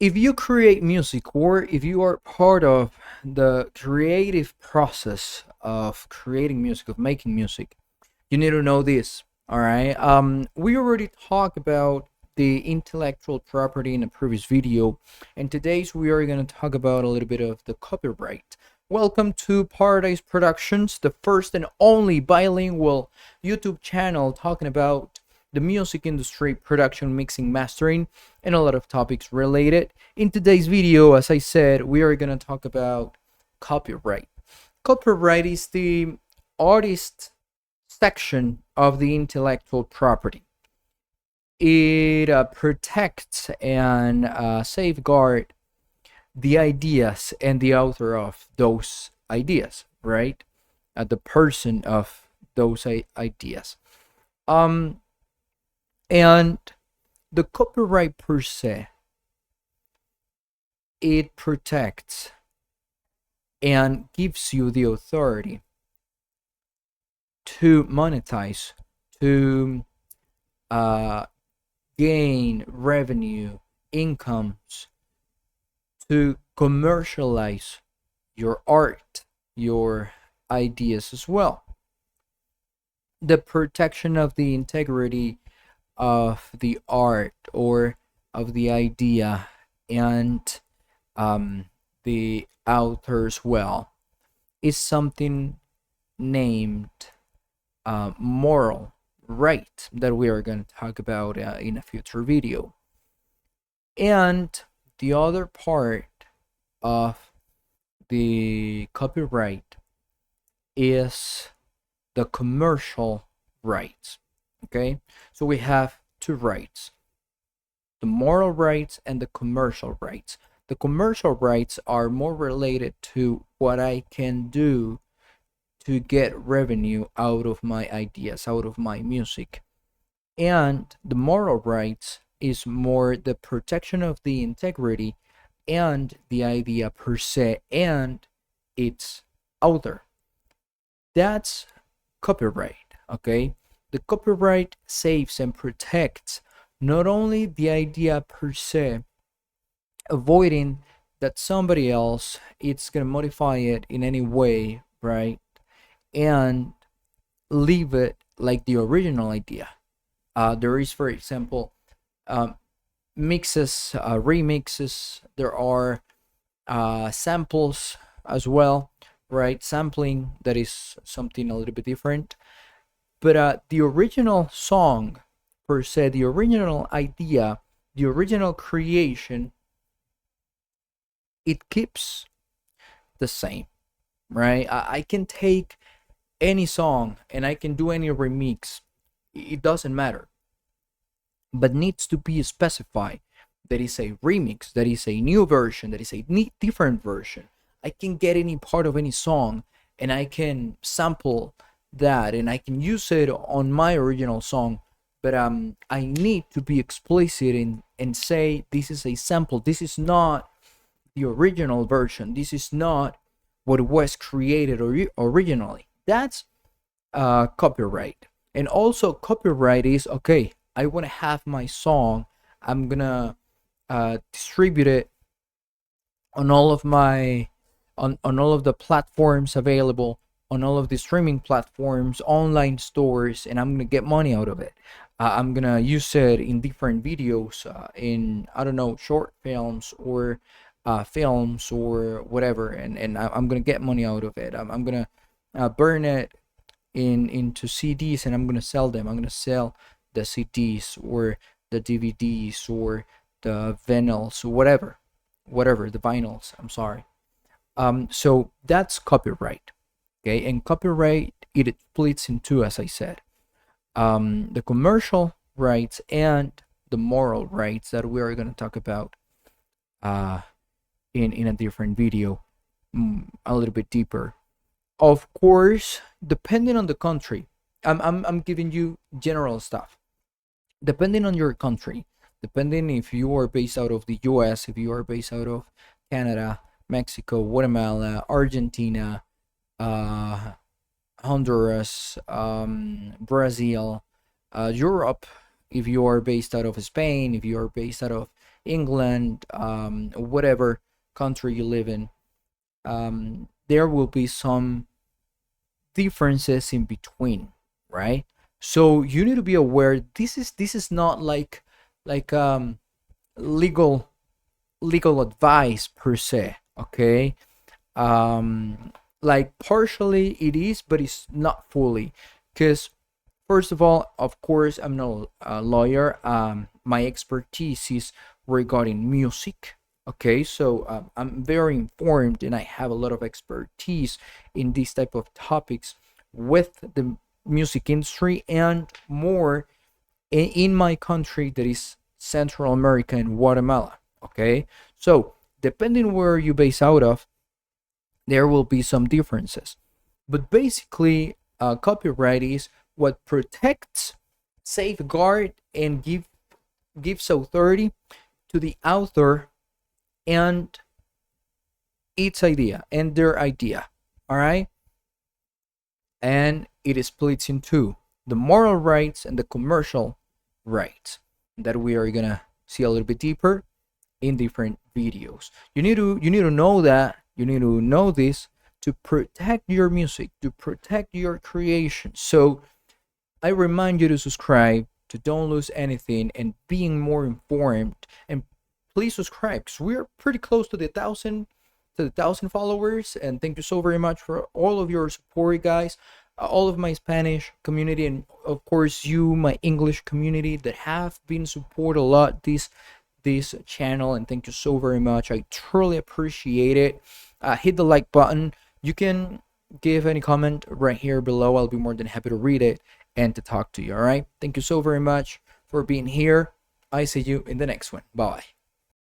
if you create music, or if you are part of the creative process of creating music, of making music, you need to know this. All right. We already talked about the intellectual property in a previous video, and today's we are going to talk about a little bit of the copyright. Welcome to Paradise Productions, the first and only bilingual YouTube channel talking about the music industry, production, mixing, mastering, and a lot of topics related. In today's video, as I said, we are going to talk about copyright. Copyright is the artist section of the intellectual property. It protects and safeguard the ideas and the author of those ideas, right? The person of those ideas. And the copyright per se, it protects and gives you the authority to monetize, to gain revenue, incomes, to commercialize your art, your ideas as well. The protection of the integrity of the art or of the idea and the author as well is something named moral right that we are going to talk about in a future video. And the other part of the copyright is the commercial rights. Okay, so we have two rights: the moral rights and the commercial rights. The commercial rights are more related to what I can do to get revenue out of my ideas, out of my music. And the moral rights is more the protection of the integrity and the idea per se and its author. That's copyright, okay? The copyright saves and protects not only the idea per se, avoiding that somebody else is going to modify it in any way, right? And leave it like the original idea. There is, for example, mixes, remixes. There are samples as well, right? Sampling, that is something a little bit different. But the original song per se, the original idea, the original creation, it keeps the same, right? I can take any song and I can do any remix. It doesn't matter, but needs to be specified that is a remix, that is a new version, that is a different version. I can get any part of any song and I can sample that and I can use it on my original song, but I need to be explicit and say this is a sample, this is not the original version, this is not what was created originally. That's copyright. And also copyright is, okay, I want to have my song, I'm gonna distribute it on all of my on all of the platforms available, on all of the streaming platforms, online stores, and I'm gonna get money out of it. I'm gonna use it in different videos, in, I don't know, short films or films or whatever, and I'm gonna get money out of it. I'm gonna burn it into CDs and I'm gonna sell them. I'm gonna sell the CDs or the DVDs or the vinyls or whatever, the vinyls. I'm sorry. So that's copyright. Okay, and copyright, it splits in two, as I said. The commercial rights and the moral rights that we are going to talk about in a different video, a little bit deeper. Of course, depending on the country, I'm giving you general stuff. Depending on your country, depending if you are based out of the US, if you are based out of Canada, Mexico, Guatemala, Argentina, Honduras, Brazil, Europe if you are based out of Spain, if you are based out of England, whatever country you live in, there will be some differences in between, right? So you need to be aware. This is not like legal advice per se, okay? Like partially it is, but it's not fully, because first of all, of course, I'm not a lawyer. My expertise is regarding music. Okay, so I'm very informed and I have a lot of expertise in these type of topics with the music industry, and more in my country, that is Central America and Guatemala. Okay, so depending where you base out of, there will be some differences. But basically, copyright is what protects, safeguard, and gives authority to the author and its idea and their idea. All right, and it is split in two: the moral rights and the commercial rights, that we are gonna see a little bit deeper in different videos. You need to know that. You need to know this to protect your music, to protect your creation. So I remind you to subscribe, to don't lose anything, and being more informed. And please subscribe, because we're pretty close to the 1,000 followers. And thank you so very much for all of your support, guys. All of my Spanish community, and of course you, my English community, that have been support a lot this channel. And thank you so very much. I truly appreciate it. Hit the like button. You can give any comment right here below. I'll be more than happy to read it and to talk to you. All right, thank you so very much for being here. I see you in the next one. Bye.